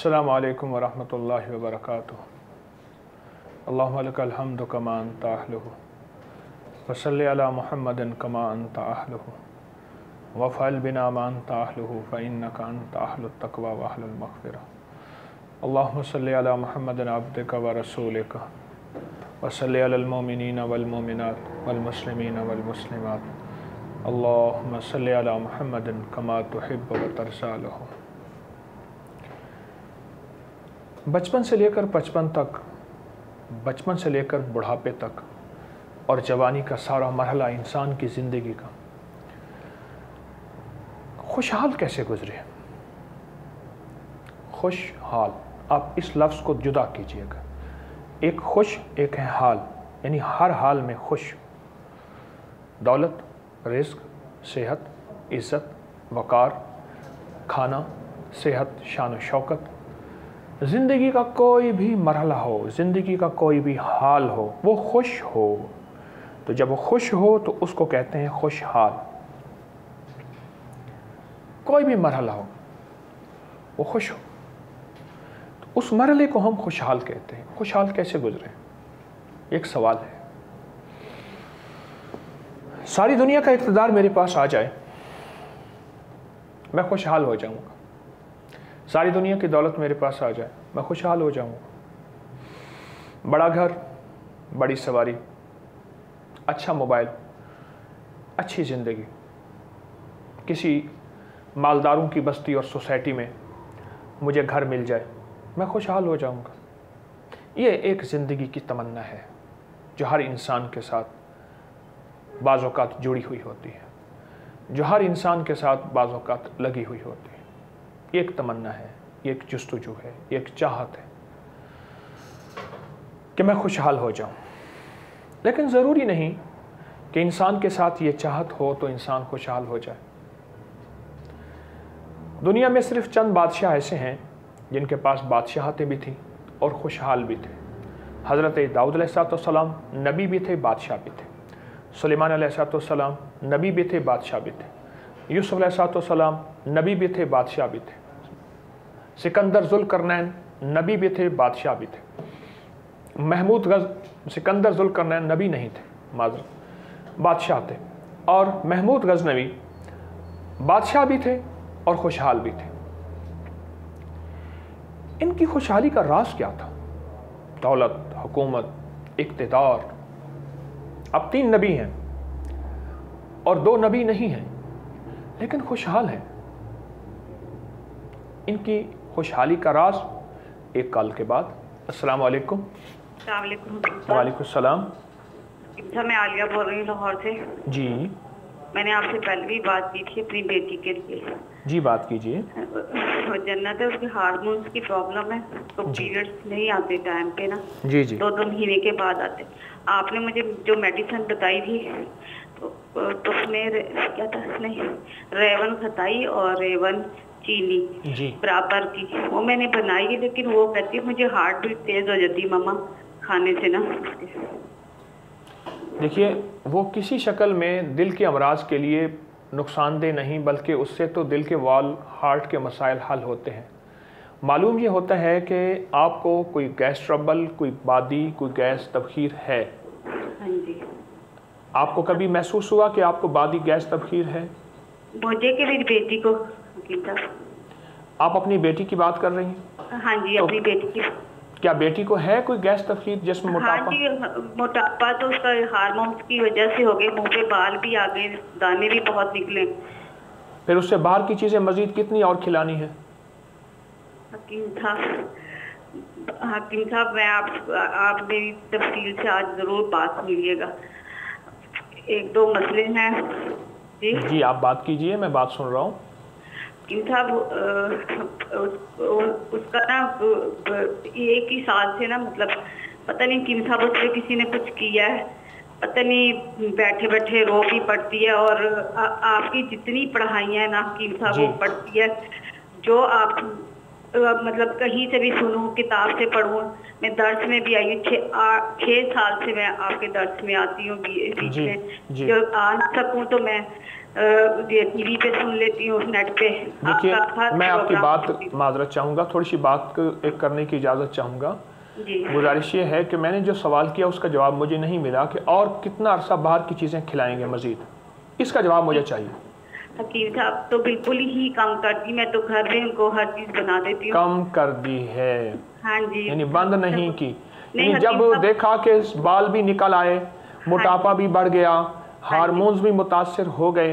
अस्सलामु अलैकुम वरहमतुल्लाहि वबरकातुहू। अल्लाहुम्मा लकल हम्दु कमा अंता अहलुहु वसल्लि अला मुहम्मदिन कमा अंता अहलुहु वफ़अल बिना मा अंता अहलुहु फ़इन्नका अंता अहलुत तक़वा व अहलुल मग़फ़िरा। अल्लाहुम्मा सल्लि अला मुहम्मदिन अब्दिका व रसूलिका वसल्लि अलल मुमिनीना वल मुमिनात वल मुस्लिमीना वल मुस्लिमात। अल्लाहुम्मा सल्लि अला मुहम्मदिन कमा तुहिब्बु व तर्ज़ा लहू। बचपन से लेकर बचपन से लेकर बुढ़ापे तक और जवानी का सारा मरहला इंसान की ज़िंदगी का खुशहाल कैसे गुजरे। खुशहाल, आप इस लफ्ज़ को जुदा कीजिएगा। एक खुश, एक है हाल, यानी हर हाल में खुश। दौलत, रिज़्क, सेहत, इज़्ज़त, वक़ार, खाना, सेहत, शान व शौकत, ज़िंदगी का कोई भी मरहला हो, ज़िंदगी का कोई भी हाल हो, वो खुश हो। तो जब वो खुश हो तो उसको कहते हैं खुशहाल। कोई भी मरहला हो, वो खुश हो, तो उस मरहले को हम खुशहाल कहते हैं। खुशहाल कैसे गुजरे, एक सवाल है। सारी दुनिया का इक़्तिदार मेरे पास आ जाए, मैं खुशहाल हो जाऊंगा। सारी दुनिया की दौलत मेरे पास आ जाए, मैं खुशहाल हो जाऊंगा। बड़ा घर, बड़ी सवारी, अच्छा मोबाइल, अच्छी ज़िंदगी, किसी मालदारों की बस्ती और सोसाइटी में मुझे घर मिल जाए, मैं खुशहाल हो जाऊंगा। ये एक ज़िंदगी की तमन्ना है जो हर इंसान के साथ बाज़ औक़ात जुड़ी हुई होती है, जो हर इंसान के साथ बाज़ औक़ात लगी हुई होती है। ये एक तमन्ना है, ये एक जुस्तजू है, ये एक चाहत है कि मैं खुशहाल हो जाऊं। लेकिन ज़रूरी नहीं कि इंसान के साथ ये चाहत हो तो इंसान खुशहाल हो जाए। दुनिया में सिर्फ चंद बादशाह ऐसे हैं जिनके पास बादशाहतें भी थीं और खुशहाल भी थे। हज़रत दाऊद अलैहिस्सलाम नबी भी थे, बादशाह भी थे। सुलेमान अलैहिस्सलाम नबी भी थे, बादशाह भी थे। यूसुफ अलैहिस्सलाम नबी भी थे, बादशाह भी थे। सिकंदर ज़ुल्करनैन नबी भी थे, बादशाह भी थे। सिकंदर ज़ुल्करनैन नबी नहीं थे, माज़रत, बादशाह थे। और महमूद गज़नवी बादशाह भी थे और खुशहाल भी थे। इनकी खुशहाली का राज क्या था? दौलत, हुकूमत, इक़्तिदार। अब 3 नबी हैं और 2 नबी नहीं हैं, लेकिन खुशहाल हैं। इनकी खुशहाली का राज एक कॉल के बाद। अस्सलाम वालेकुम। वालेकुम सलाम। मैं आलिया बोल रही हूँ लाहौर से। जी, मैंने आपसे पहले भी बात की थी अपनी बेटी के लिए। जी, बात कीजिए। वो जन्नत है, उसके हार्मोन्स की प्रॉब्लम है, तो पीरियड्स नहीं आते टाइम पे ना। जी जी। 2 महीने के बाद आते। आपने मुझे जो मेडिसिन बताई थी तो उसमें क्या था, नहीं रेवन खताई और रेवन चीनी जी बराबर की, वो मैंने बनाई है। लेकिन वो कहती है मुझे हार्ट बीट तेज हो जाती है मामा खाने से ना। देखिए, वो किसी शक्ल में दिल के अमराज के लिए नुकसानदेह नहीं, बल्कि उससे तो दिल के वाल, हार्ट के मसाइल हल होते हैं। मालूम ये होता है कि आपको कोई गैस ट्रबल, कोई बादी, कोई गैस तबखीर है। हाँ जी। आपको कभी महसूस हुआ कि आपको बादी गैस तबखीर है? मुझे कि मेरी बेटी को। आप अपनी बेटी की बात कर रही हैं? हाँ जी, तो अपनी बेटी की। क्या बेटी को है कोई गैस तबखीर जिसमें मोटापा? हाँ जी, मोटापा तो उसका हार्मोन्स की वजह से हो गए, मुंह पे बाल भी आ गए, दाने भी बहुत निकले। फिर उससे बाहर की चीज़ें मज़ीद कितनी और खिलानी है? हकीम साहब, मैं आप मेरी तफसील से आज ज़रूर बात सुनिएगा। 1-2 मसले हैं। जी जी, आप बात कीजिए, मैं बात सुन रहा हूँ। हकीम साहब, उसका ना 1 ही साल से ना, मतलब पता नहीं हकीम साहब उससे किसी ने कुछ किया है, पता नहीं, बैठे बैठे रो भी पड़ती है। और आपकी जितनी पढ़ाइयाँ हैं ना हकीम साहब, वो पढ़ती है। जो आप मतलब कहीं से भी सुनूं, किताब से पढ़ूं। मैं दर्स में भी आई हूँ, 6 साल से मैं आपके दर्स में आती हूँ बीच जी में। जी। जो आ ना सकूं तो मैं ये टीवी पे सुन लेती हूँ, नेट पे। देखिए, आपका हर मैं आपकी प्रोग्राम बात सुनती हूँ। माजरत चाहूँगा, थोड़ी सी बात एक करने की इजाज़त चाहूँगा। जी गुजारिश ये है कि मैंने जो सवाल किया उसका जवाब मुझे नहीं मिला कि और कितना अरसा बाहर की चीज़ें खिलाएंगे मज़ीद, इसका जवाब मुझे चाहिए। हकीम साहब तो बिल्कुल ही कम कर दी, मैं तो घर में उनको हर चीज़ बना देती हूँ। कम कर दी है, हाँ जी। यानी बंद नहीं की। नहीं यानी जब हकीम साहब। देखा कि बाल भी निकल आए, मोटापा जी। भी बढ़ गया, हाँ जी। हार्मोन्स भी मुतासर हो गए,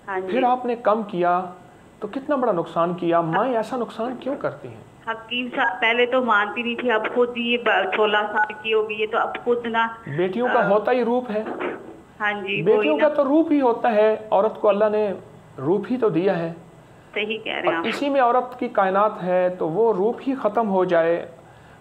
हाँ जी। फिर आपने कम किया तो कितना बड़ा नुकसान किया। माँ ऐसा नुकसान क्यों करती हैं? हकीम साहब पहले तो मानती नहीं थी, अब खुद ये 16 साल की हो गई है तो अब खुद ना। बेटियों का होता ही रूप है, हाँ जी, वही बेटियों ना। का तो रूप ही होता है, औरत को अल्लाह ने रूप ही तो दिया है, सही कह रहे हैं और आप। इसी में औरत की कायनात है, तो वो रूप ही ख़त्म हो जाए।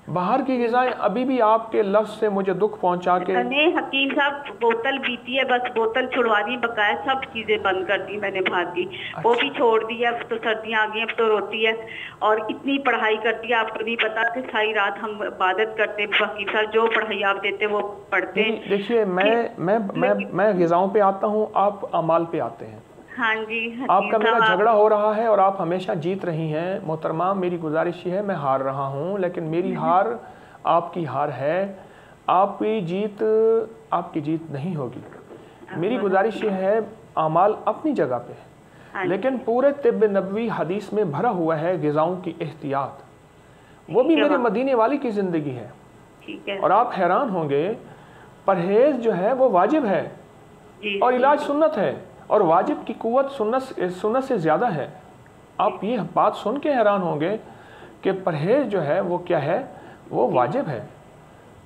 बाहर की ग़िज़ाएँ अभी भी आपके लफ्ज़ से मुझे दुख पहुंचा के। नहीं हकीम साहब, बोतल पीती है, बस बोतल छुड़वा दी, बकाया सब चीजें बंद कर दी मैंने बाहर की। वो भी छोड़ दी है, अब तो सर्दियां आ गई, अब तो रोती है। और इतनी पढ़ाई करती है, आपको नहीं पता कि सारी रात हम इबादत करते हैं। हकीम साहब जो पढ़ाई आप देते हैं वो पढ़ते हैं। देखिए, मैं ग़िज़ाओं पे आता हूँ, आप अमाल पे आते हैं। हाँ जी आपका मेरा झगड़ा हो रहा है और आप हमेशा जीत रही हैं। मोहतरमा, मेरी गुजारिश ये है, मैं हार रहा हूँ, लेकिन मेरी हार आपकी हार है, आपकी जीत नहीं होगी। मेरी गुजारिश ये है, अमाल अपनी जगह पे है, लेकिन पूरे तिब्ब नबवी हदीस में भरा हुआ है गिज़ाओं की एहतियात। वो भी मेरे मदीने वाली की ज़िंदगी है। ठीक है। और आप हैरान होंगे, परहेज़ जो है वो वाजिब है और इलाज सुन्नत है, और वाजिब की कुव्वत सुन्नत से ज़्यादा है। आप ये बात सुन के हैरान होंगे कि परहेज़ जो है वो क्या है, वो वाजिब है।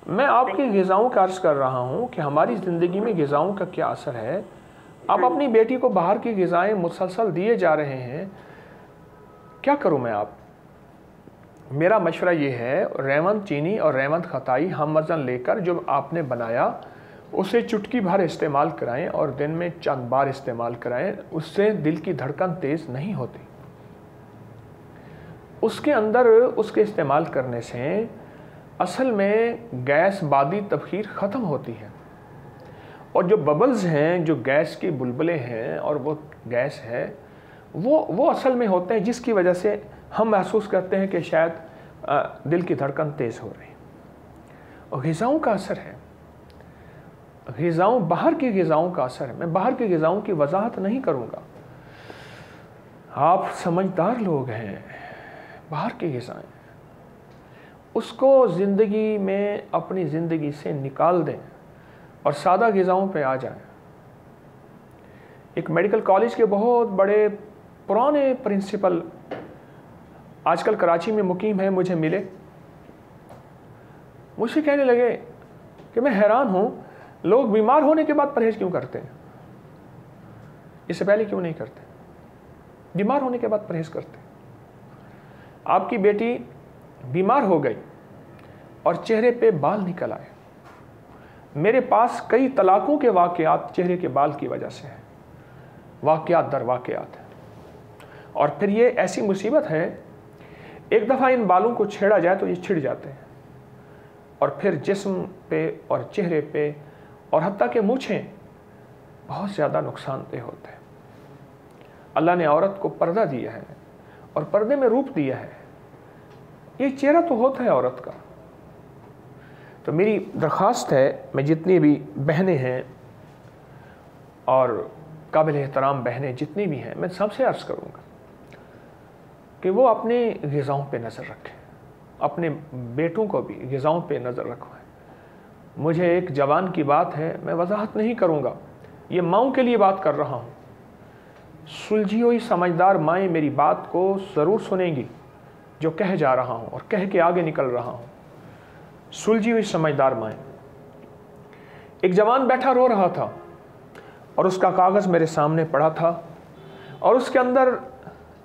मैं आपकी ग़िज़ाओं का अर्ज़ कर रहा हूँ कि हमारी ज़िंदगी में ग़िज़ाओं का क्या असर है। आप अपनी बेटी को बाहर की ग़िज़ाएँ मुसलसल दिए जा रहे हैं, क्या करूँ मैं? आप, मेरा मशवरा ये है, रेवंत चीनी और रेवंत खताई हम वज़न लेकर जो आपने बनाया उसे चुटकी भर इस्तेमाल कराएं और दिन में चंद बार इस्तेमाल कराएं। उससे दिल की धड़कन तेज़ नहीं होती। उसके अंदर उसके इस्तेमाल करने से असल में गैस बादी तबखीर ख़त्म होती है, और जो बबल्स हैं, जो गैस के बुलबुले हैं और वो गैस है, वो असल में होते हैं जिसकी वजह से हम महसूस करते हैं कि शायद दिल की धड़कन तेज़ हो रही है। और ग़िज़ाओं का असर है, ग़िज़ाओं, बाहर की ग़िज़ाओं का असर है। मैं बाहर की ग़िज़ाओं की वजाहत नहीं करूँगा, आप समझदार लोग हैं। बाहर की ग़िज़ाएँ, उसको ज़िंदगी में अपनी ज़िंदगी से निकाल दें और सादा ग़िज़ाओं पे आ जाएं। एक मेडिकल कॉलेज के बहुत बड़े पुराने प्रिंसिपल आजकल कराची में मुकीम हैं, मुझे मिले, मुझसे कहने लगे कि मैं हैरान हूँ, लोग बीमार होने के बाद परहेज़ क्यों करते हैं, इससे पहले क्यों नहीं करते? बीमार होने के बाद परहेज़ करते हैं। आपकी बेटी बीमार हो गई और चेहरे पे बाल निकल आए। मेरे पास कई तलाक़ों के वाक़यात चेहरे के बाल की वजह से हैं, वाक़यात दर वाक़यात है। और फिर ये ऐसी मुसीबत है, एक दफ़ा इन बालों को छेड़ा जाए तो ये छिड़ जाते हैं, और फिर जिस्म पे और चेहरे पे और हत्ता के मूँछें बहुत ज़्यादा नुकसानदेह होते हैं। अल्लाह ने औरत को पर्दा दिया है और पर्दे में रूप दिया है, ये चेहरा तो होता है औरत का। तो मेरी दरख्वास्त है, मैं जितनी भी बहनें हैं और काबिल एहतराम बहनें जितनी भी हैं, मैं सबसे अर्ज़ करूँगा कि वो अपने ग़िज़ाओं पे नज़र रखें, अपने बेटों को भी ग़िज़ाओं पे नज़र रखवाएं। मुझे एक जवान की बात है, मैं वजाहत नहीं करूँगा, ये माँओं के लिए बात कर रहा हूँ। सुलझी हुई समझदार माएँ मेरी बात को ज़रूर सुनेंगी जो कह जा रहा हूँ और कह के आगे निकल रहा हूँ। सुलझी हुई समझदार माएँ। एक जवान बैठा रो रहा था और उसका कागज़ मेरे सामने पड़ा था, और उसके अंदर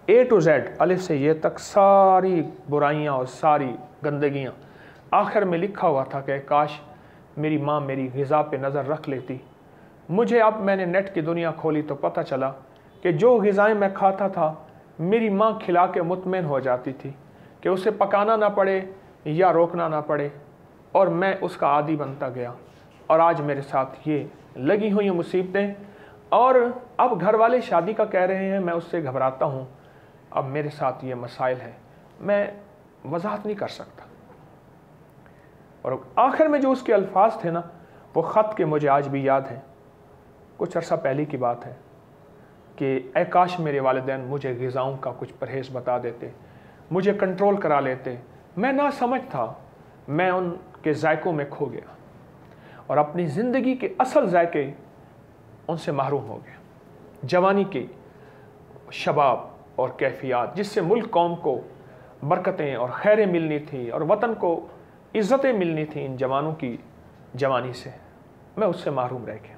A to Z, अलिफ से ये तक सारी बुराइयाँ और सारी गंदगियाँ, आखिर में लिखा हुआ था कि काश मेरी माँ मेरी ग़िज़ा पे नज़र रख लेती। मुझे अब मैंने नेट की दुनिया खोली तो पता चला कि जो ग़िज़ाएँ मैं खाता था मेरी माँ खिला के मुतमईन हो जाती थी, कि उसे पकाना ना पड़े या रोकना ना पड़े, और मैं उसका आदी बनता गया। और आज मेरे साथ ये लगी हुई मुसीबतें, और अब घर वाले शादी का कह रहे हैं, मैं उससे घबराता हूँ। अब मेरे साथ ये मसाइल है, मैं वजाहत नहीं कर सकता। और आखिर में जो उसके अल्फाज थे ना, वो ख़त के मुझे आज भी याद हैं। कुछ अरसा पहले की बात है कि ऐ काश मेरे वालिदैन मुझे ग़िज़ाओं का कुछ परहेज़ बता देते, मुझे कंट्रोल करा लेते। मैं ना समझ था, मैं उनके जायकों में खो गया और अपनी ज़िंदगी के असल जायके उनसे महरूम हो गया। जवानी की शबाब और कैफियत जिससे मुल्क कौम को बरकतें और खैरें मिलनी थी और वतन को इज़्ज़तें मिलनी थी, इन जवानों की जवानी से मैं उससे महरूम रह गया।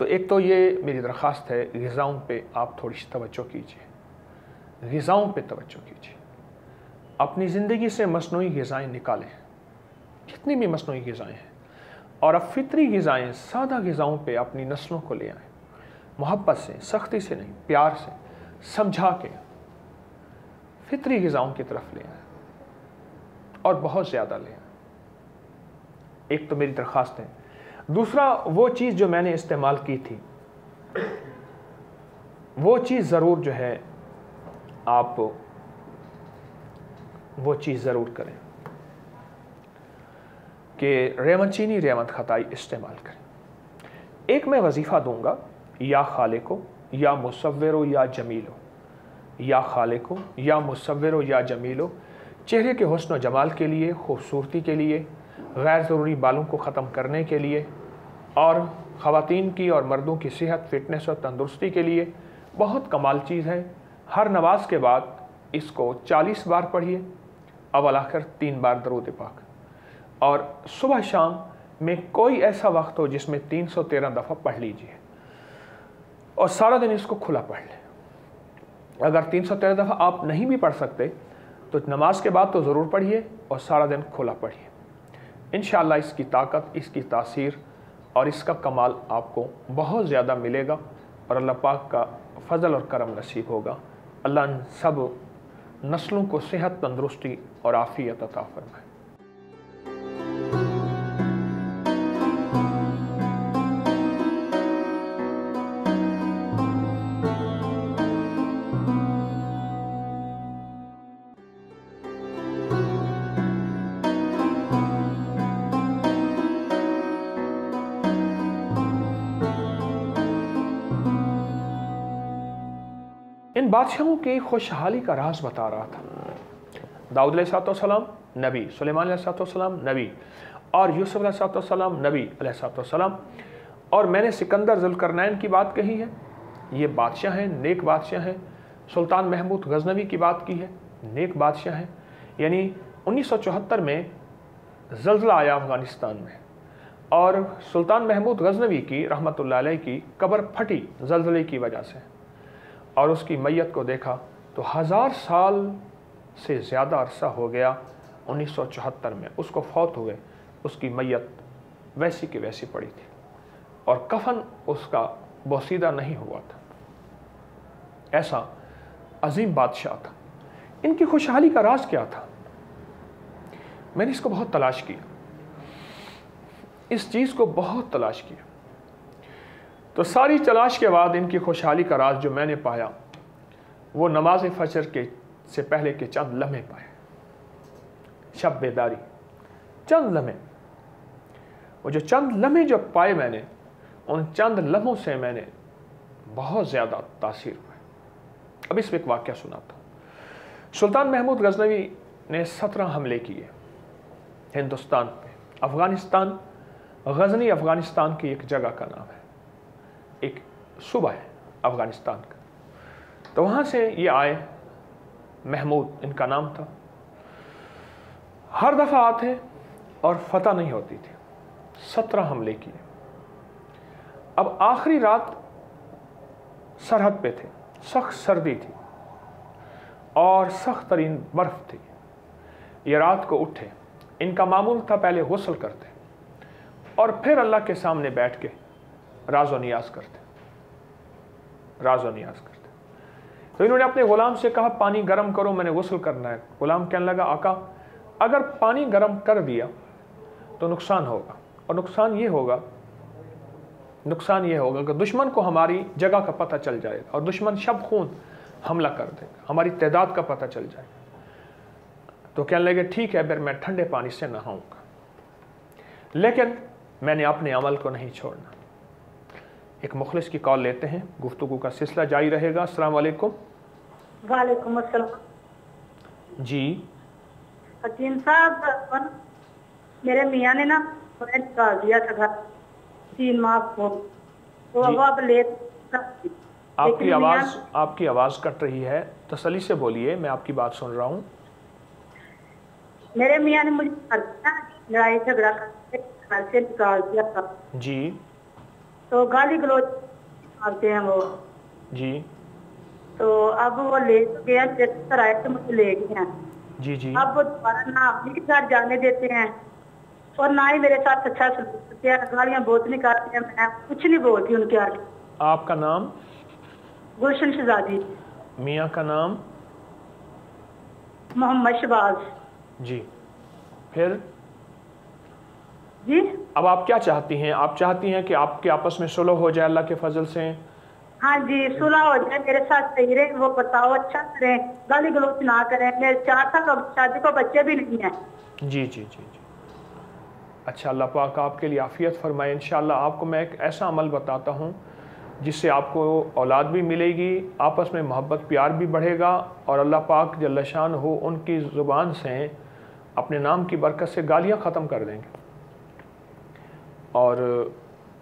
तो एक तो ये मेरी दरख्वास्त है, ग़िज़ाओं पे आप थोड़ी सी तवज्जो कीजिए, ग़िज़ाओं पे तवज्जो कीजिए। अपनी ज़िंदगी से मसनूई ग़िज़ाएँ निकालें, जितनी भी मसनूई ग़िज़ाएँ हैं, और अब फितरी ग़िज़ाएँ, सादा ग़िज़ाओं पे अपनी नस्लों को ले आएँ, मोहब्बत से, सख्ती से नहीं, प्यार से समझा के फितरी ग़िज़ाओं की तरफ ले आएँ, और बहुत ज़्यादा ले आएँ। एक तो मेरी दरख्वास्त है। दूसरा, वो चीज़ जो मैंने इस्तेमाल की थी, वो चीज़ ज़रूर जो है आप वो चीज़ ज़रूर करें कि रेवंत चीनी, रेवंत खताई इस्तेमाल करें। एक मैं वजीफ़ा दूंगा, या खालिको या मुसव्विरो या जमीलो, या खालिको या मुसव्विरो या जमीलो, चेहरे के हुस्न व जमाल के लिए, खूबसूरती के लिए, गैर ज़रूरी बालों को ख़त्म करने के लिए, और ख़वातीन की और मर्दों की सेहत, फिटनेस और तंदुरुस्ती के लिए बहुत कमाल चीज़ है। हर नमाज के बाद इसको 40 बार पढ़िए, अव्वल आखिर 3 बार दरूद पाक, और सुबह शाम में कोई ऐसा वक्त हो जिसमें 313 दफ़ा पढ़ लीजिए, और सारा दिन इसको खुला पढ़ लें। अगर 313 दफ़ा आप नहीं भी पढ़ सकते तो नमाज के बाद तो ज़रूर पढ़िए, और सारा दिन खुला पढ़िए। इंशाअल्लाह इसकी ताकत, इसकी तासीर और इसका कमाल आपको बहुत ज़्यादा मिलेगा, और अल्लाह पाक का फ़ज़ल और करम नसीब होगा। अल्लाह इन सब नस्लों को सेहत, तंदुरुस्ती और आफ़ियत अता फरमाए। इन बादशाहों की खुशहाली का राज बता रहा था। दाऊद अलैहिस्सलाम नबी, सुलेमान अलैहिस्सलाम नबी, और यूसुफ अलैहिस्सलाम नबी अलैहिस्सलाम, और मैंने सिकंदर ज़ुल्करनैन की बात कही है, ये बादशाह हैं, नेक बादशाह हैं। सुल्तान महमूद गज़नवी की बात की है, नेक बादशाह हैं। यानी 1974 में ज़ल्ज़ला आया अफ़गानिस्तान में, और सुल्तान महमूद गज़नवी की रहमतुल्लाह अलैह की कब्र फटी ज़ल्ज़ले की वजह से, और उसकी मैयत को देखा तो 1000 साल से ज़्यादा अरसा हो गया। 1974 में उसको फौत हुए, उसकी मैयत वैसी की वैसी पड़ी थी, और कफन उसका बोसीदा नहीं हुआ था। ऐसा अजीम बादशाह था। इनकी खुशहाली का राज क्या था? मैंने इसको बहुत तलाश किया, इस चीज़ को बहुत तलाश किया। तो सारी तलाश के बाद इनकी खुशहाली का राज जो मैंने पाया, वो नमाज फजर के से पहले के चंद लम्हे पाए। शब बेदारी, चंद लम्हे, वो जो चंद लम्हे जो पाए मैंने, उन चंद लम्हों से मैंने बहुत ज़्यादा तासीर हुआ। अब इसमें एक वाक़या सुनाता हूँ। सुल्तान महमूद गज़नवी ने 17 हमले किए हिंदुस्तान पे, अफ़गानिस्तान, गज़नी अफ़गानिस्तान की एक जगह का नाम है, एक सूबा है अफ़गानिस्तान का। तो वहाँ से ये आए, महमूद इनका नाम था। हर दफ़ा आते और फतह नहीं होती थी। 17 हमले किए। अब आखिरी रात सरहद पे थे, सख्त सर्दी थी और सख्त तरीन बर्फ़ थी। ये रात को उठे, इनका मामूल था पहले गुस्ल करते और फिर अल्लाह के सामने बैठ के राज़ो नियाज़ करते, राज़ो नियाज़ करते। تو انہوں نے اپنے غلام سے کہا پانی گرم کرو، میں نے غسل کرنا ہے۔ غلام کہنے لگا آقا اگر پانی گرم کر دیا تو نقصان ہوگا، اور نقصان یہ ہوگا کہ دشمن کو ہماری جگہ کا پتہ چل جائے گا، اور دشمن شب خون حملہ کر دے گا، ہماری تعداد کا پتہ چل جائے گا۔ تو کہنے لگے ٹھیک ہے پھر میں ٹھنڈے پانی سے نہاؤں گا، لیکن میں نے اپنے عمل کو نہیں چھوڑنا۔ ایک مخلص کی کال لیتے ہیں، گفتگو کا سلسلہ جاری رہے گا۔ السلام علیکم۔ وعلیکم السلام جی حکیم صاحب، میرے میاں نے نا مجھے نکال دیا تھا گھر 3 ماہ کو، تو جی۔ اب آپ لیٹ آپ کی آواز کٹ رہی ہے، تسلی سے بولیے، میں آپ کی بات سن رہا ہوں۔ میرے میاں نے مجھے لڑائی جھگڑا کر کے گھر سے نکال دیا تھا، جی تو گالی گلوچ مارتے ہیں وہ، جی تو اب وہ لے گیا آئے تو مجھے لے گئے ہیں۔ جی جی اب وہ دوبارہ نہ اپنے کے ساتھ جانے دیتے ہیں اور نہ ہی میرے ساتھ اچھا سلوک کرتے ہیں، گالیاں بہت نکالتے ہیں، میں کچھ نہیں بولتی ان کے آگے۔ آپ کا نام؟ گلشن شہزادی۔ میاں کا نام؟ محمد شہباز۔ جی پھر جی اب آپ کیا چاہتی ہیں؟ آپ چاہتی ہیں کہ آپ کے آپس میں صلح ہو جائے اللہ کے فضل سے؟ ہاں جی، صلح ہو جائے، میرے ساتھ صحیح رہے، وہ بتاؤ اچھا کریں، گالی گلوچ نہ کریں، میرے 4 سال شادی کو بچے بھی نہیں ہیں۔ جی جی جی جی اچھا، اللہ پاک آپ کے لیے عافیت فرمائے۔ انشاءاللہ آپ کو میں ایک ایسا عمل بتاتا ہوں جس سے آپ کو اولاد بھی ملے گی، آپس میں محبت پیار بھی بڑھے گا، اور اللہ پاک جل شان ہو ان کی زبان سے اپنے نام کی برکت سے گالیاں ختم کر دیں گے، اور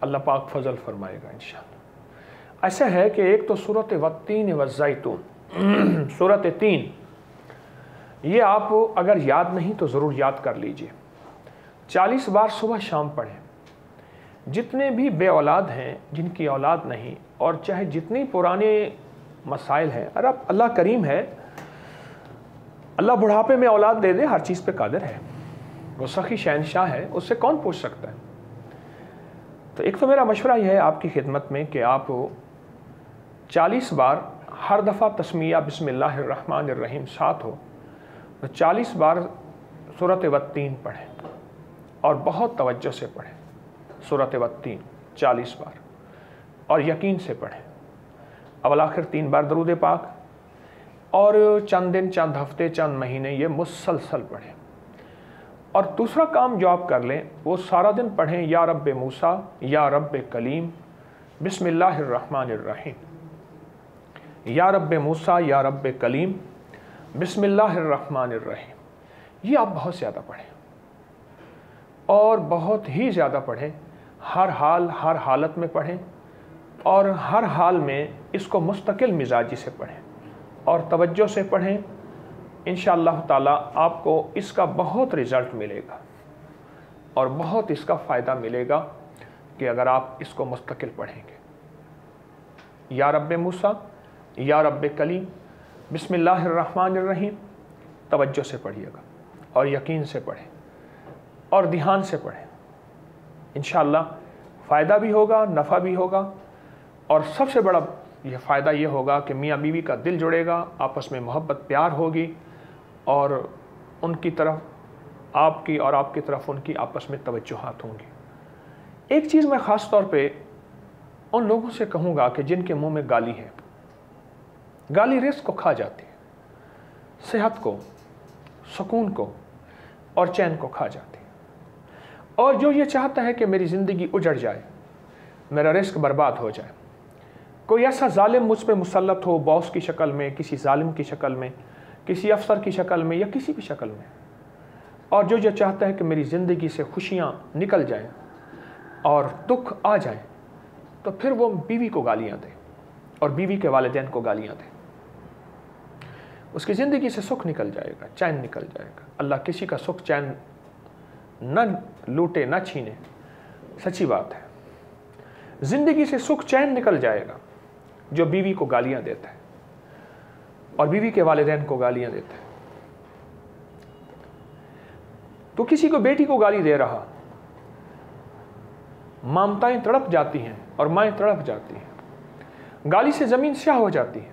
اللہ پاک فضل فرمائے گا انشاءاللہ۔ ایسا ہے کہ ایک تو سورۃ والتین والزیتون، سورۃ 3، یہ آپ اگر یاد نہیں تو ضرور یاد کر لیجئے، 40 بار صبح شام پڑھیں۔ جتنے بھی بے اولاد ہیں، جن کی اولاد نہیں، اور چاہے جتنی پرانے مسائل ہیں، اللہ کریم ہے، اللہ بڑھاپے میں اولاد دے دے، ہر چیز پہ قادر ہے، وہ سخی شہنشاہ ہے، اس سے کون پوچھ سکتا ہے۔ تو ایک تو میرا مشورہ یہ ہے آپ کی خدمت میں کہ آپ 40 بار ہر دفعہ تسمیہ بسم اللہ الرحمن الرحیم ساتھ ہو، تو 40 بار سورۃ والتین پڑھیں، اور بہت توجہ سے پڑھیں سورۃ والتین 40 بار، اور یقین سے پڑھیں، اول آخر 3 بار درود پاک، اور چند دن، چند ہفتے، چند مہینے یہ مسلسل پڑھیں۔ اور دوسرا کام جو آپ کر لیں، وہ سارا دن پڑھیں یا رب موسیٰ یا رب کلیم بسم اللہ الرحمن الرحیم، یا رب موسیٰ یا رب کلیم بسم اللہ الرحمن الرحیم، یہ آپ بہت زیادہ پڑھیں، اور بہت ہی زیادہ پڑھیں، ہر حال ہر حالت میں پڑھیں، اور ہر حال میں اس کو مستقل مزاجی سے پڑھیں اور توجہ سے پڑھیں۔ انشاءاللہ تعالیٰ آپ کو اس کا بہت رزلٹ ملے گا، اور بہت اس کا فائدہ ملے گا کہ اگر آپ اس کو مستقل پڑھیں گے۔ یا رب موسیٰ یا رب کلیم بسم اللہ الرحمن الرحیم، توجہ سے پڑھیے گا، اور یقین سے پڑھیں، اور دھیان سے پڑھیں، انشاءاللہ فائدہ بھی ہوگا، نفع بھی ہوگا، اور سب سے بڑا یہ فائدہ یہ ہوگا کہ میاں بیوی کا دل جڑے گا، آپس میں محبت پیار ہوگی، اور ان کی طرف آپ کی اور آپ کی طرف ان کی آپس میں توجہات ہوں گی۔ ایک چیز میں خاص طور پہ ان لوگوں سے کہوں گا کہ جن کے منہ میں گالی ہے، گالی رزق کو کھا جاتی ہے، صحت کو، سکون کو اور چین کو کھا جاتی ہے، اور جو یہ چاہتا ہے کہ میری زندگی اجڑ جائے، میرا رزق برباد ہو جائے، کوئی ایسا ظالم مجھ پہ مسلط ہو، باس کی شکل میں، کسی ظالم کی شکل میں، کسی افسر کی شکل میں، یا کسی بھی شکل میں، اور جو یہ چاہتا ہے کہ میری زندگی سے خوشیاں نکل جائیں اور دکھ آ جائیں، تو پھر وہ بیوی کو گالیاں دے اور بیوی کے والدین کو گالیاں دے، اس کی زندگی سے سکھ نکل جائے گا، چین نکل جائے گا۔ اللہ کسی کا سکھ چین نہ لوٹے، نہ چھینے، سچی بات ہے۔ زندگی سے سکھ چین نکل جائے گا جو بیوی کو گالیاں دیتا ہے اور بیوی کے والدین کو گالیاں دیتا ہے۔ تو کسی کو بیٹی کو گالی دے رہا، مامتائیں تڑپ جاتی ہیں اور مائیں تڑپ جاتی ہیں، گالی سے زمین سیاہ ہو جاتی ہے،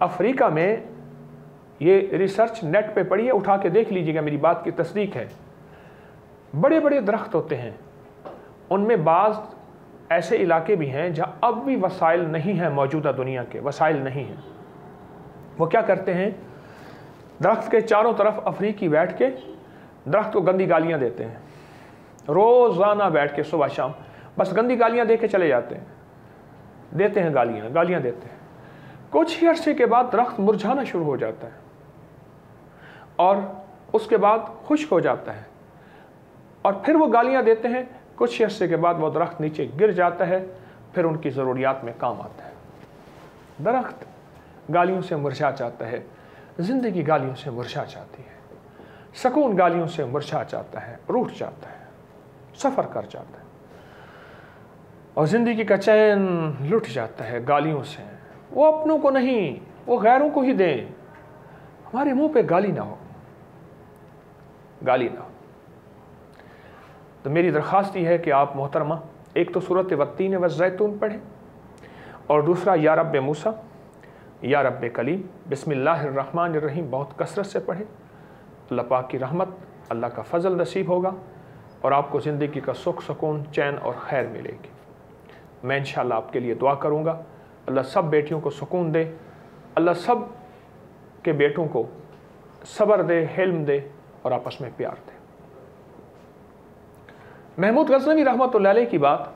अफ्रीका में, ये रिसर्च नेट पे पढ़िए, उठा के देख लीजिएगा, मेरी बात की तस्दीक है, बड़े बड़े दरख्त होते हैं, उनमें बाज़ ऐसे इलाके भी हैं जहाँ अब भी वसाइल नहीं हैं, मौजूदा दुनिया के वसाइल नहीं हैं। वो क्या करते हैं, दरख्त के चारों तरफ अफ्रीकी बैठ के दरख्त को गंदी गालियाँ देते हैं, रोज़ाना बैठ के सुबह शाम बस गंदी गालियाँ दे के चले जाते हैं, देते हैं गालियाँ देते हैं। कुछ ही अरसे के बाद दरख्त मुरझाना शुरू हो जाता है और उसके बाद खुश्क हो जाता है, और फिर वो गालियाँ देते हैं। कुछ ही अरसे के बाद वो दरख्त नीचे गिर जाता है, फिर उनकी ज़रूरियात में काम आता है। दरख्त गालियों से मुरझा जाता है, ज़िंदगी गालियों से मुरझा जाती है, सुकून गालियों से मुरझा जाता है, रूठ जाता है, सफ़र कर जाता है, और ज़िंदगी का चैन लुट जाता है गालियों से। वो अपनों को नहीं, वो गैरों को ही दें। हमारे मुंह पे गाली ना हो, गाली ना हो। तो मेरी दरख्वास्त ये है कि आप मोहतरमा एक तो सूरत वत्तीन व ज़ैतून पढ़ें, और दूसरा या रब्बे मूसा या रब्बे कलीम बिस्मिल्लाहिर्रहमानिर्रहीम बहुत कसरत से पढ़ें। अल्लाह पाक की रहमत, अल्लाह का फ़ज़ल नसीब होगा और आपको ज़िंदगी का सुख, सुकून, चैन और खैर मिलेगी। मैं इंशाअल्लाह आपके लिए दुआ करूँगा। अल्लाह सब बेटियों को सुकून दे, अल्लाह सब के बेटों को सब्र दे, हिल्म दे और आपस में प्यार दे। महमूद गज़नवी रहमतुल्लाह अलैह की बात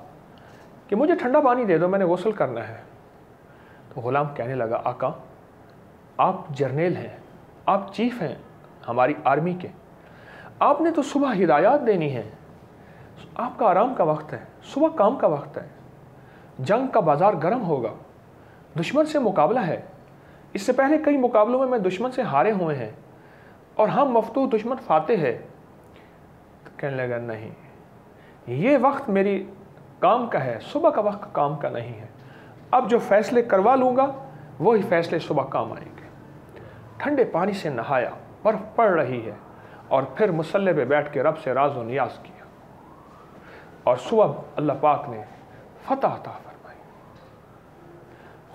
कि मुझे ठंडा पानी दे दो, मैंने गुस्ल करना है। तो ग़ुलाम कहने लगा, आका आप जर्नेल हैं, आप चीफ़ हैं हमारी आर्मी के, आपने तो सुबह हिदायत देनी है, आपका आराम का वक्त है, सुबह काम का वक्त है, जंग का बाज़ार गर्म होगा, दुश्मन से मुकाबला है। इससे पहले कई मुकाबलों में मैं दुश्मन से हारे हुए हैं और हम मफ्तूह दुश्मन फातेह है। तो कहने लगा, नहीं, ये वक्त मेरी काम का है, सुबह का वक्त काम का नहीं है। अब जो फ़ैसले करवा लूँगा वही फ़ैसले सुबह काम आएंगे। ठंडे पानी से नहाया, बर्फ़ पड़ रही है, और फिर मुसल्ले पे बैठ के रब से राज व नियाज़ किया, और सुबह अल्लाह पाक ने फ़तह अता फरमाई।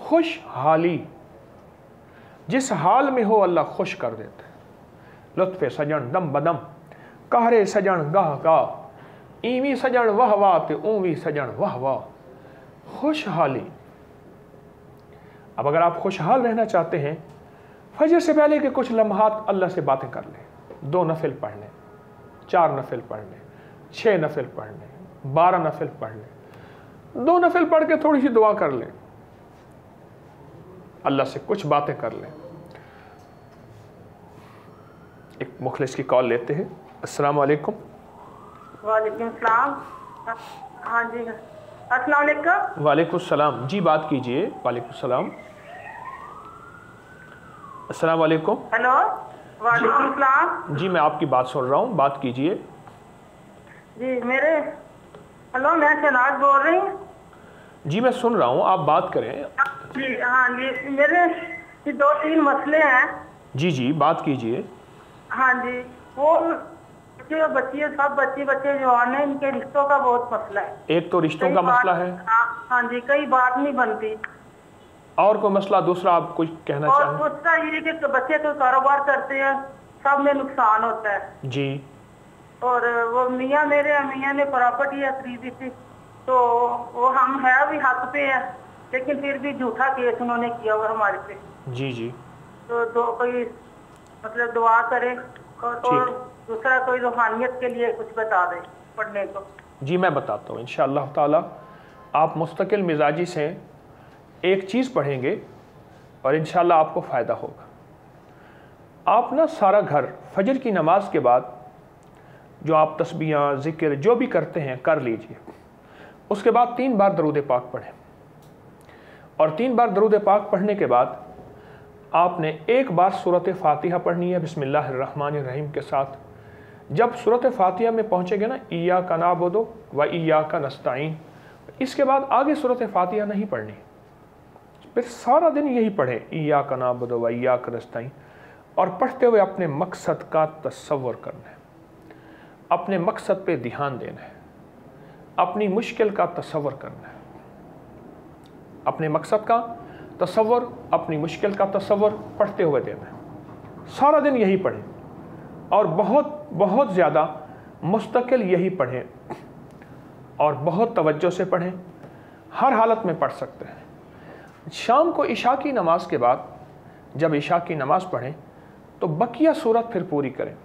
खुशहाली, जिस हाल में हो अल्लाह खुश कर देते हैं। लुत्फ़े सजन दम बदम, कहरे सजन गाह गाह, ईवी सजन वाह वाह ते ऊवी सजन वाह वाह। खुशहाली। अब अगर आप खुशहाल रहना चाहते हैं, फजर से पहले के कुछ लम्हात अल्लाह से बातें कर लें, 2 नफिल पढ़ लें, 4 नफिल पढ़ लें, 6 नफिल पढ़ लें, 12 नफिल पढ़ लें, 2 नफिल पढ़ के थोड़ी सी दुआ कर लें, अल्लाह से कुछ बातें कर लें। एक मुखलिस की कॉल लेते हैं। अस्सलाम वालेकुम। वालेकुम सलाम। हाँ जी, अस्सलाम वालेकुम। वालेकुम सलाम जी, बात कीजिए। वालेकुम सलाम। अस्सलाम वालेकुम। हेलो, वालेकुम सलाम। जी, मैं आपकी बात सुन रहा हूँ, बात कीजिए। जी हेलो, मैं शहनाज बोल रही हूँ। जी, मैं सुन रहा हूँ, आप बात करें। जी हाँ जी, मेरे 2-3 मसले हैं। जी जी, बात कीजिए। हाँ जी, वो जो बच्चे सब बच्चे जवान हैं, इनके रिश्तों का बहुत मसला है। एक तो रिश्तों का मसला है। हाँ जी, कई बात नहीं बनती। और कोई मसला दूसरा आप कुछ कहना और चाहें? दूसरा ये कि बच्चे तो कारोबार करते हैं, सब में नुकसान होता है जी। और वो मियाँ ने प्रॉपर्टी खरीदी थी, तो वो हम है भी हक पे है, लेकिन फिर भी झूठा केस उन्होंने किया हुआ हमारे पे। जी जी। तो कोई मतलब दुआ करे और दूसरा कोई रूहानियत के लिए कुछ बता दे पढ़ने को। जी, मैं बताता हूँ इंशाअल्लाह ताला। आप मुस्तकिल मिजाजी से एक चीज़ पढ़ेंगे और इंशाअल्लाह आपको फ़ायदा होगा। आप ना सारा घर फजर की नमाज के बाद जो आप तस्बीहां, ज़िक्र जो भी करते हैं कर लीजिए। उसके बाद 3 बार दरूद पाक पढ़ें, और 3 बार दरूद पाक पढ़ने के बाद आपने 1 बार सूरत फातिहा पढ़नी है बिस्मिल्लाहिर्रहमानिर्रहीम के साथ। जब सूरत फातिहा में पहुँचेंगे ना, इय्याका नअबुदु व इय्याका नस्तईन, इसके बाद आगे सूरत फातिहा नहीं पढ़नी, फिर सारा दिन यही पढ़ें, इय्याका नअबुदु व इय्याका नस्तईन, और पढ़ते हुए अपने मकसद का तसव्वुर करना है, अपने मकसद पे ध्यान देना है, अपनी मुश्किल का तसव्वुर करना है, अपने मकसद का तसव्वुर, अपनी मुश्किल का तसव्वुर पढ़ते हुए देना है। सारा दिन यही पढ़ें और बहुत बहुत ज़्यादा मुस्तकिल यही पढ़ें और बहुत तवज्जो से पढ़ें, हर हालत में पढ़ सकते हैं। शाम को इशा की नमाज के बाद जब इशा की नमाज पढ़ें तो बकिया सूरत फिर पूरी करें।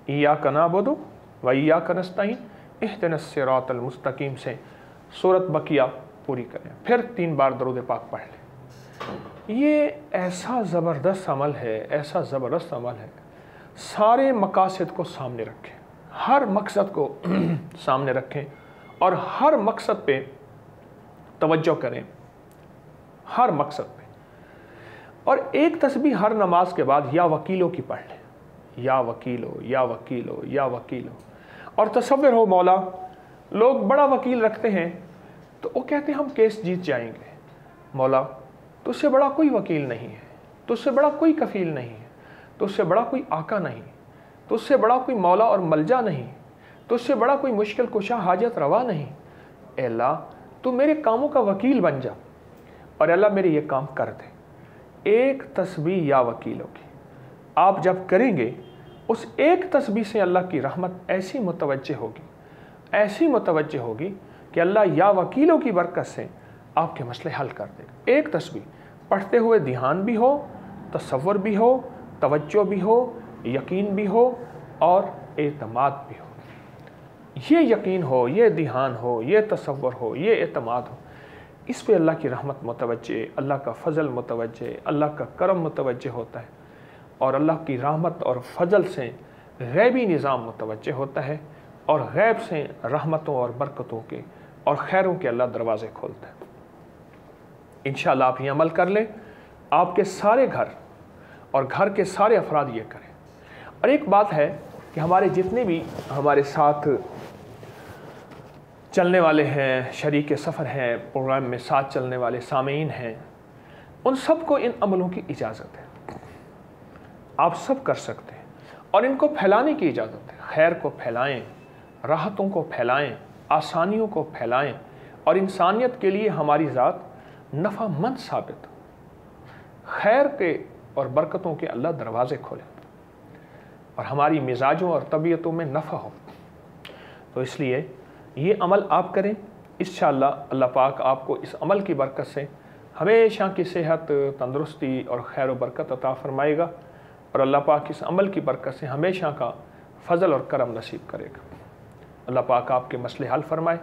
इय्याका नअबुदु व इय्याका नस्तईन इहदिनस सिरातल मुस्तकीम से सूरत बकिया पूरी करें, फिर 3 बार दरूद पाक पढ़ लें। ये ऐसा ज़बरदस्त अमल है, ऐसा ज़बरदस्त अमल है। सारे मकासद को सामने रखें, हर मकसद को सामने रखें और हर मकसद पे तवज्जो करें, हर मकसद पे। और एक तस्बीह हर नमाज के बाद या वकीलों की पढ़ लें, या वकीलो या वकीलो या वकीलो। और तसव्वुर हो मौला, लोग बड़ा वकील रखते हैं तो वो कहते हैं हम केस जीत जाएंगे। मौला तुझसे बड़ा कोई वकील नहीं है, तुझसे बड़ा कोई कफील नहीं है, तुझसे बड़ा कोई आका नहीं, तुझसे बड़ा कोई मौला और मलजा नहीं, तुझसे बड़ा कोई मुश्किल कुशा हाजत रवा नहीं। ए अल्लाह तू मेरे कामों का वकील बन जा और अल्लाह मेरे ये काम कर दे। एक तस्बीह या वकीलों की आप जब करेंगे, उस एक तस्बीह से अल्लाह की रहमत ऐसी मुतवज्जे होगी, ऐसी मुतवज्जे होगी कि अल्लाह या वकीलों की बरकत से आपके मसले हल कर देगा। एक तस्बीह पढ़ते हुए ध्यान भी हो, तसव्वुर भी हो, तवज्जो भी हो, यकीन भी हो और एतमाद भी हो। ये यकीन हो, ये ध्यान हो, ये तसव्वुर हो, ये एतमाद हो, इस पे अल्लाह की रहमत मुतवज्जे, अल्लाह का फ़ज़ल मुतवज्जे, अल्लाह का करम मुतवज्जे होता है और अल्लाह की रहमत और फजल से गैबी निज़ाम मुतवज्जे होता है और गैब से रहमतों और बरकतों के और खैरों के अल्लाह दरवाज़े खोलता है। इंशाअल्लाह आप ये अमल कर लें, आपके सारे घर और घर के सारे अफराद ये करें। और एक बात है कि हमारे जितने भी हमारे साथ चलने वाले हैं, शरीक सफ़र हैं, प्रोग्राम में साथ चलने वाले सामीन हैं, उन सबको इन अमलों की इजाज़त है। आप सब कर सकते हैं और इनको फैलाने की इजाज़त है। खैर को फैलाएं, राहतों को फैलाएं, आसानियों को फैलाएं और इंसानियत के लिए हमारी ज़ात नफ़ामंद साबित हो। खैर के और बरकतों के अल्लाह दरवाज़े खोले और हमारी मिजाजों और तबीयतों में नफ़ा हो। तो इसलिए ये अमल आप करें, इंशाअल्लाह अल्लाह पाक आपको इस अमल की बरकत से हमेशा की सेहत, तंदुरुस्ती और खैर व बरकत अता फरमाएगा और अल्लाह पाक इस अमल की बरकत से हमेशा का फ़ज़ल और करम नसीब करेगा। अल्लाह पाक आपके मसले हल फरमाए,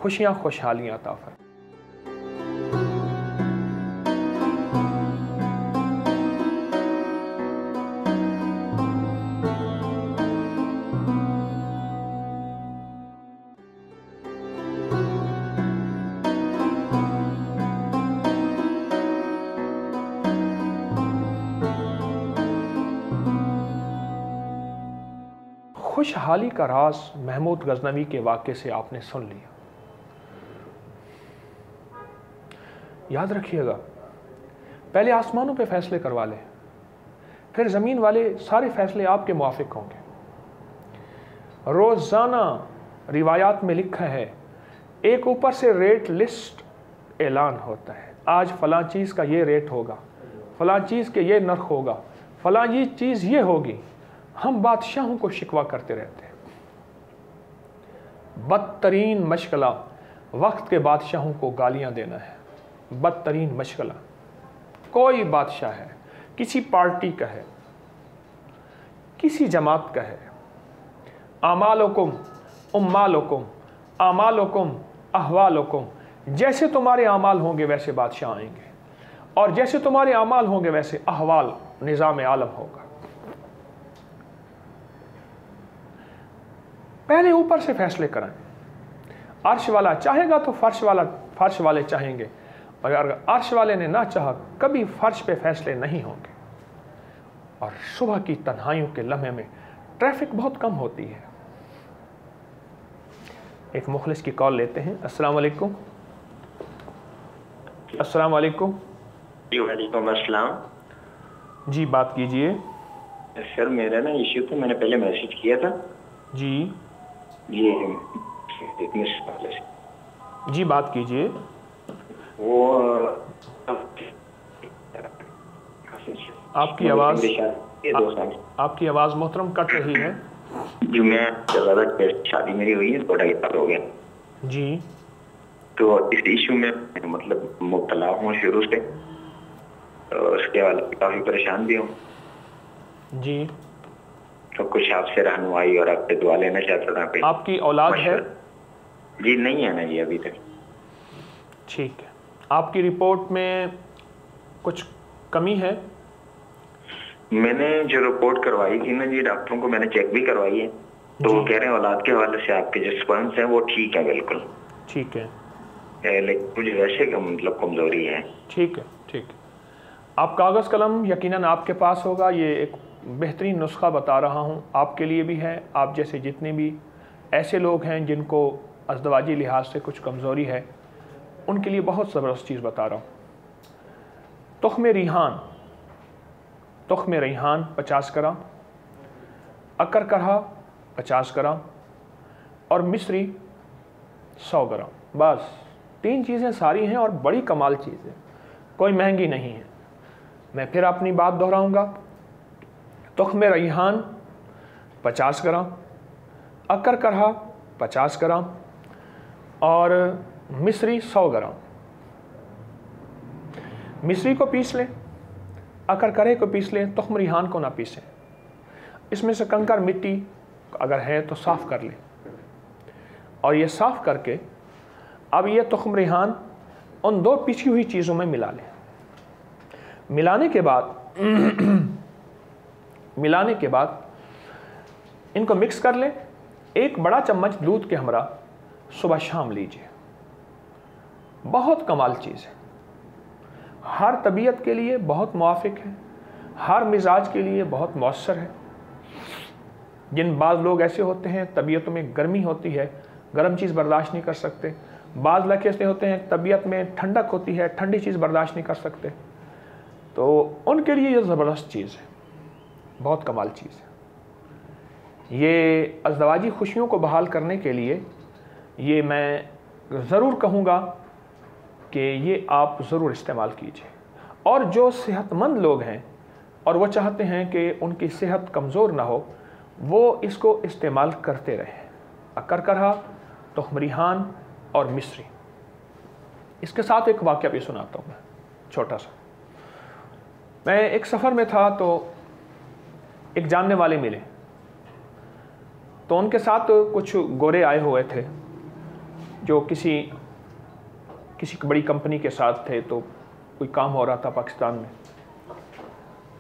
खुशियाँ खुशहालियाँ अता फरमाए। खुशहाली का राज महमूद गजनवी के वाक़े से आपने सुन लिया। याद रखिएगा, पहले आसमानों पे फैसले करवा लें, फिर ज़मीन वाले सारे फैसले आपके मुआफिक होंगे। रोज़ाना रिवायात में लिखा है, एक ऊपर से रेट लिस्ट ऐलान होता है, आज फ़लाँ चीज़ का ये रेट होगा, फ़लाँ चीज़ के ये नर्ख होगा, फ़लाँ ये चीज़ ये होगी। हम बादशाहों को शिकवा करते रहते हैं। बदतरीन मशगला वक्त के बादशाहों को गालियां देना है। बदतरीन मशगला कोई बादशाह है, किसी पार्टी का है, किसी जमात का है, आमालुकुम उम्मालुकुम आमालुकुम अहवालुकुम, जैसे तुम्हारे आमाल होंगे वैसे बादशाह आएंगे और जैसे तुम्हारे आमाल होंगे वैसे अहवाल निज़ाम आलम होगा। पहले ऊपर से फैसले कराएं। अर्श वाला चाहेगा तो फर्श वाले चाहेंगे, और अगर अर्श वाले ने ना चाहा कभी फर्श पे फैसले नहीं होंगे। और सुबह की तन्हाइयों के लम्हे में ट्रैफिक बहुत कम होती है। एक मुखलिस की कॉल लेते हैं। अस्सलाम वालेकुम। अस्सलाम वालेकुम। वालेकुम अस्सलाम जी, बात कीजिए। सर मेरा ना इश्यू था, मैंने पहले मैसेज किया था जी। ये जी, बात कीजिए। वो आपकी आवाज़ मोहतरम कट रही है। जो मैं चला था, शादी मेरी हुई है, 2-2.5 साल हो गया जी। तो इस इशू में मतलब मुब्तला हूँ शुरू से, तो उसके बाद काफ़ी परेशान भी हूँ जी। तो कुछ आपसे रहनुमाई और आपसे दुआ लेना चाहता था। आपकी औलाद है? जी नहीं है ना जी अभी तक। ठीक है। आपकी रिपोर्ट में कुछ कमी है? मैंने जो रिपोर्ट करवाई थी ना जी, डॉक्टरों को मैंने चेक भी करवाई है, तो वो कह रहे हैं औलाद के हवाले से आपके जो स्पर्म्स हैं वो ठीक है, बिल्कुल ठीक है, लेकिन कुछ वैसे मतलब कमजोरी है। ठीक है, ठीक है। आप कागज़ कलम यकीनन आपके पास होगा। ये एक बेहतरीन नुस्खा बता रहा हूँ, आपके लिए भी है, आप जैसे जितने भी ऐसे लोग हैं जिनको अज़दवाजी लिहाज से कुछ कमज़ोरी है, उनके लिए बहुत ज़बरदस्त चीज़ बता रहा हूँ। तुख़्म रिहान 50 ग्राम, अकर कहा 50 ग्राम और मिश्री 100 ग्राम। बस 3 चीज़ें सारी हैं और बड़ी कमाल चीज़ है, कोई महंगी नहीं है। मैं फिर अपनी बात दोहराऊंगा। तुख़्म रिहान 50 ग्राम, अकर कहा 50 ग्राम और मिश्री 100 ग्राम। मिश्री को पीस लें, अकर करे को पीस लें, तुख़्म रिहान को ना पीसें। इसमें से कंकर मिट्टी अगर है तो साफ़ कर लें और ये साफ़ करके अब ये तुख़्म रिहान उन 2 पीसी हुई चीज़ों में मिला लें। मिलाने के बाद इनको मिक्स कर लें। 1 बड़ा चम्मच दूध के हमरा सुबह शाम लीजिए। बहुत कमाल चीज़ है, हर तबीयत के लिए बहुत मुआफ़िक है, हर मिजाज के लिए बहुत मौसर है। जिन बाज़ लोग ऐसे होते हैं तबीयतों में गर्मी होती है, गर्म चीज़ बर्दाश्त नहीं कर सकते, बाज़ लड़के ऐसे होते हैं तबीयत में ठंडक होती है, ठंडी चीज़ बर्दाश्त नहीं कर सकते, तो उनके लिए ये ज़बरदस्त चीज़ है, बहुत कमाल चीज़ है। ये अज़दवाजी खुशियों को बहाल करने के लिए ये मैं ज़रूर कहूँगा कि ये आप ज़रूर इस्तेमाल कीजिए। और जो सेहतमंद लोग हैं और वो चाहते हैं कि उनकी सेहत कमज़ोर ना हो, वो इसको इस्तेमाल करते रहें। अकर कहा, तुख़्म रिहान और मिश्री। इसके साथ एक वाक़या भी सुनाता हूँ मैं, छोटा सा। मैं एक सफ़र में था तो एक जानने वाले मिले, तो उनके साथ कुछ गोरे आए हुए थे जो किसी बड़ी कंपनी के साथ थे, तो कोई काम हो रहा था पाकिस्तान में।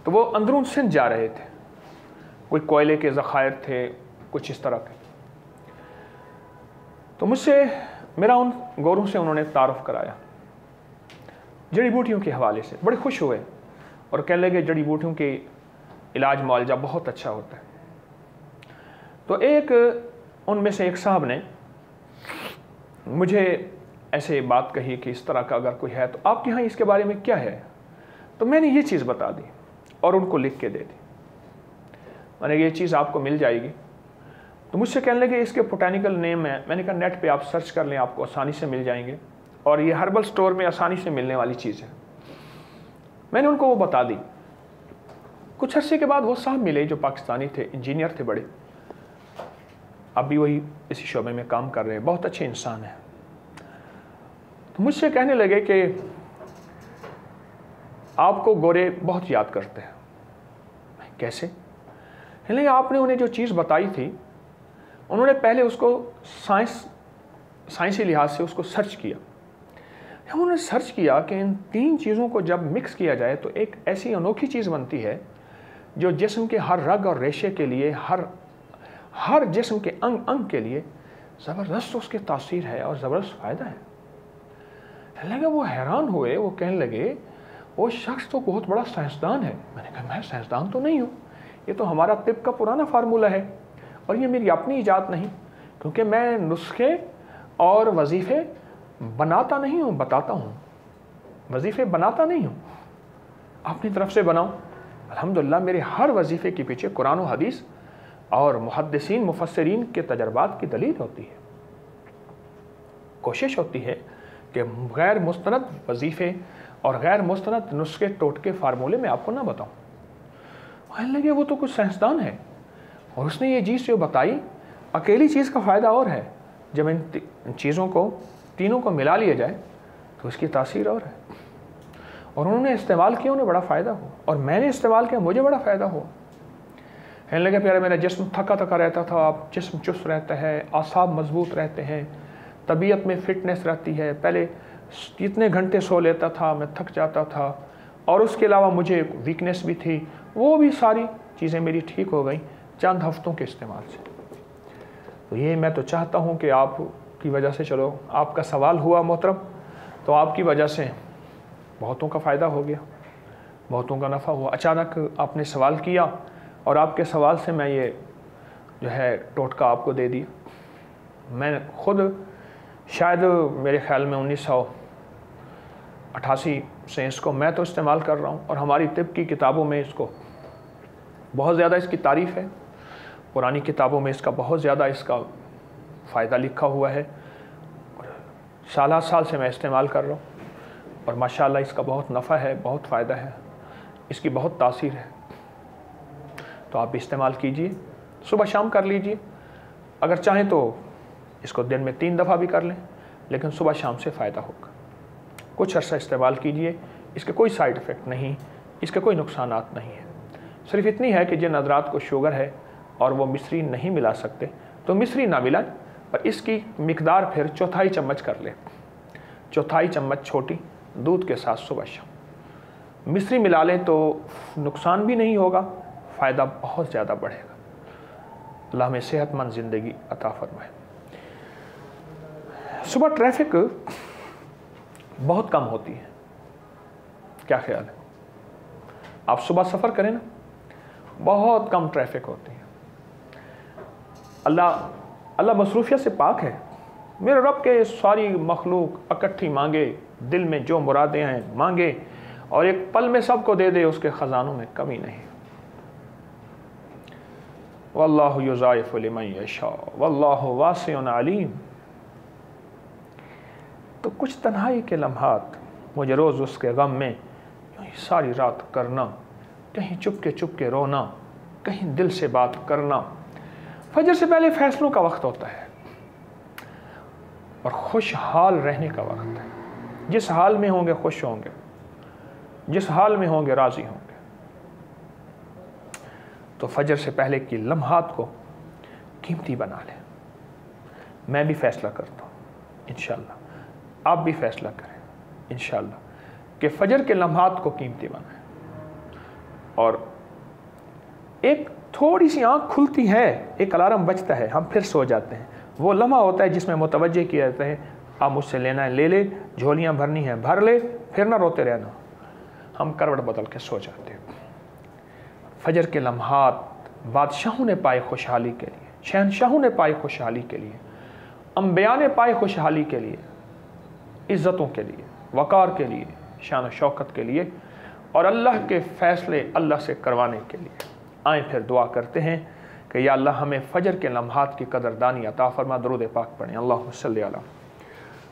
तो वो अंदरून सिंध जा रहे थे, कोई कोयले के ज़खायर थे, कुछ इस तरह के। तो मुझसे मेरा उन गोरों से उन्होंने तारुफ़ कराया जड़ी बूटियों के हवाले से। बड़े खुश हुए और कहने लगे जड़ी बूटियों के इलाज मुआवजा बहुत अच्छा होता है। तो एक उनमें से एक साहब ने मुझे ऐसे बात कही कि इस तरह का अगर कोई है तो आपके यहाँ इसके बारे में क्या है। तो मैंने ये चीज़ बता दी और उनको लिख के दे दी। मैंने ये चीज़ आपको मिल जाएगी। तो मुझसे कहने लगे इसके बोटैनिकल नेम है। मैंने कहा नेट पे आप सर्च कर लें, आपको आसानी से मिल जाएंगे और ये हर्बल स्टोर में आसानी से मिलने वाली चीज़ है। मैंने उनको वो बता दी। कुछ अर्से के बाद वो साहब मिले जो पाकिस्तानी थे, इंजीनियर थे बड़े, अब भी वही इसी शोबे में काम कर रहे हैं, बहुत अच्छे इंसान हैं। तो मुझसे कहने लगे कि आपको गोरे बहुत याद करते हैं। कैसे? कहने लगे आपने उन्हें जो चीज़ बताई थी, उन्होंने पहले उसको साइंसी लिहाज से उसको सर्च किया। उन्होंने सर्च किया कि इन 3 चीज़ों को जब मिक्स किया जाए तो एक ऐसी अनोखी चीज़ बनती है जो जिस्म के हर रग और रेशे के लिए, हर जिस्म के अंग के लिए ज़बरदस्त उसकी तासीर है और ज़बरदस्त फ़ायदा है। लगे वो हैरान हुए, वो कहने लगे वो शख्स तो बहुत बड़ा साइंसदान है। मैंने कहा मैं साइंसदान तो नहीं हूँ, ये तो हमारा तिब का पुराना फार्मूला है और ये मेरी अपनी ईजाद नहीं, क्योंकि मैं नुस्खे और वजीफ़े बनाता नहीं हूँ, बताता हूँ। वजीफ़े बनाता नहीं हूँ, अपनी तरफ से बनाऊँ। अल्हम्दुलिल्लाह मेरे हर वजीफ़े के पीछे कुरान और हदीस और मुहद्दिसीन मुफस्सिरीन के तजर्बात की दलील होती है। कोशिश होती है کہ غیر مستند وظیفے اور غیر مستند نسخے ٹوٹکے فارمولے میں آپ کو نہ بتاؤں. کہنے لگے وہ تو کچھ سائنسدان ہے اور اس نے یہ چیز جو بتائی، اکیلی چیز کا فائدہ اور ہے، جب ان چیزوں کو تینوں کو ملا لیا جائے تو اس کی تاثیر اور ہے. اور انہوں نے استعمال کیا، انہیں بڑا فائدہ ہو، اور میں نے استعمال کیا، مجھے بڑا فائدہ ہو. کہنے لگے پیارے میرا جسم تھکا تھکا رہتا تھا، اب جسم چست رہتا ہے، اعصاب مضبوط رہتے ہیں، طبیعت میں فٹنس رہتی ہے. پہلے جتنے گھنٹے سو لیتا تھا میں تھک جاتا تھا، اور اس کے علاوہ مجھے ویکنس بھی تھی، وہ بھی ساری چیزیں میری ٹھیک ہو گئیں چند ہفتوں کے استعمال سے. تو یہ میں تو چاہتا ہوں کہ آپ کی وجہ سے، چلو آپ کا سوال ہوا محترم، تو آپ کی وجہ سے بہتوں کا فائدہ ہو گیا، بہتوں کا نفع ہوا. اچانک آپ نے سوال کیا اور آپ کے سوال سے میں یہ جو ہے ٹوٹکا آپ کو دے دیا. میں خود شاید میرے خیال میں 1988 سے اس کو میں تو استعمال کر رہا ہوں، اور ہماری طب کی کتابوں میں اس کو بہت زیادہ اس کی تعریف ہے، پرانی کتابوں میں اس کا بہت زیادہ اس کا فائدہ لکھا ہوا ہے، اور سالہ سال سے میں استعمال کر رہا ہوں، اور ماشاءاللہ اس کا بہت نفع ہے، بہت فائدہ ہے، اس کی بہت تاثیر ہے. تو آپ استعمال کیجئے، صبح شام کر لیجئے، اگر چاہیں تو اس کو دن میں 3 دفعہ بھی کر لیں، لیکن صبح شام سے فائدہ ہوگا. کچھ عرصہ استعمال کیجئے، اس کے کوئی سائیڈ افیکٹ نہیں، اس کے کوئی نقصانات نہیں ہیں. صرف اتنی ہے کہ جن حضرات کو شوگر ہے اور وہ مصری نہیں ملا سکتے تو مصری نہ ملائیں، پر اس کی مقدار پھر 1/4 چمچ کر لیں، 1/4 چمچ چھوٹی دودھ کے ساتھ صبح شام. مصری ملا لیں تو نقصان بھی نہیں ہوگا، فائدہ بہت زیادہ بڑھے گا. اللہ ہمیں صحت مند زندگی عطا فرمائے. صبح ٹریفک بہت کم ہوتی ہے، کیا خیال ہے؟ آپ صبح سفر کریں نا، بہت کم ٹریفک ہوتی ہے. اللہ مصروفیت سے پاک ہے. میرے رب کے ساری مخلوق اکٹھی مانگے، دل میں جو مرادیں ہیں مانگے، اور ایک پل میں سب کو دے دے، اس کے خزانوں میں کمی نہیں. واللہ یضاعف لمن یشاء واللہ واسع علیم. تو کچھ تنہائی کے لمحات مجھے روز اس کے غم میں ساری رات کرنا، کہیں چپ کے رونا، کہیں دل سے بات کرنا. فجر سے پہلے فیصلوں کا وقت ہوتا ہے اور خوشحال رہنے کا وقت ہے. جس حال میں ہوں گے خوش ہوں گے، جس حال میں ہوں گے راضی ہوں گے. تو فجر سے پہلے کی لمحات کو قیمتی بنا لیں. میں بھی فیصلہ کرتا ہوں انشاءاللہ، آپ بھی فیصلہ کریں انشاءاللہ کہ فجر کے لمحات کو قیمتی بنائیں. اور ایک تھوڑی سی آنکھ کھلتی ہے، ایک الارم بجتا ہے، ہم پھر سو جاتے ہیں. وہ لمحہ ہوتا ہے جس میں متوجہ کیا جاتا ہے آپ مجھ سے لینا ہے لے لے، جھولیاں بھرنی ہیں بھر لے، پھر نہ روتے رہنا. ہم کروٹ بدل کے سو جاتے ہیں. فجر کے لمحات بادشاہوں نے پائے خوشحالی کے لیے، شہنشاہوں نے پائے خوشحالی کے لیے، انبیاء نے پائے خوشحالی کے لیے، عزتوں کے لیے، وقار کے لیے، شان و شوکت کے لیے، اور اللہ کے فیصلے اللہ سے کروانے کے لیے. آئیں پھر دعا کرتے ہیں کہ یا اللہ ہمیں فجر کے لمحات کی قدردانی عطا فرما. درود پاک پڑھیں. اللہم صلی علی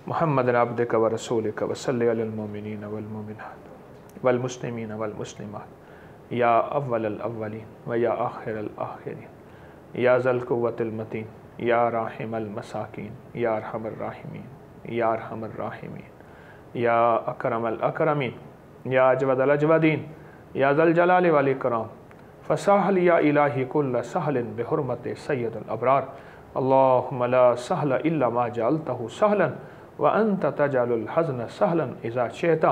محمد عبدک و رسولک و صلی علی المؤمنین والمؤمنات والمسلمین والمسلمات یا اول الاولین و یا آخر الاخرین یا ذا القوة المتین یا راحم المساکین یا ارحم الراحمین یا ارحم الراحمین یا اکرم الاکرمین یا اجود الاجودین یا ذا الجلال والاکرام. فساہل یا الہی کل سہل بحرمت سید الابرار. اللہم لا سہل الا ما جعلتہ سہلا وانت تجعل الحزن سہلا اذا شئت.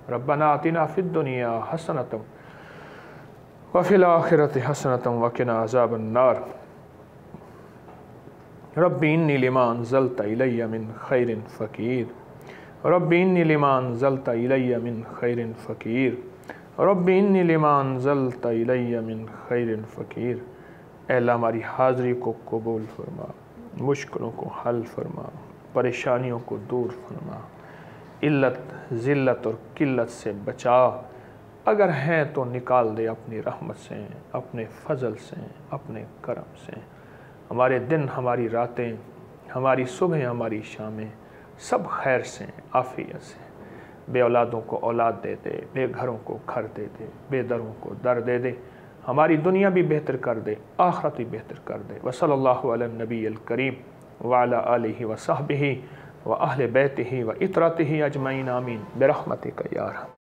ربنا آتنا فی الدنیا حسنۃ وفی الآخرۃ حسنۃ وقنا عذاب النار. رب انی لما انزلت الی من خیر فقیر. رب انی لما انزلت الی من خیر فقیر. رب انی لما انزلت الی من خیر فقیر. اے اللہ ہماری حاضری کو قبول فرما، مشکلوں کو حل فرما، پریشانیوں کو دور فرما، علت ذلت اور قلت سے بچا. اگر ہیں تو نکال دے اپنی رحمت سے، اپنے فضل سے، اپنے کرم سے. ہمارے دن، ہماری راتیں، ہماری صبح، ہماری شامیں سب خیر سے عافیت سے، بے اولادوں کو اولاد دے دے، بے گھروں کو گھر دے دے، بے دروں کو در دے دے، ہماری دنیا بھی بہتر کر دے، آخرت بھی بہتر کر دے۔ وصلی اللہ علی النبی الکریم وعلی آلہ وصحبہ وأہل بیتہ وإطرتہ اجمعین آمین برحمتک یا ارحم۔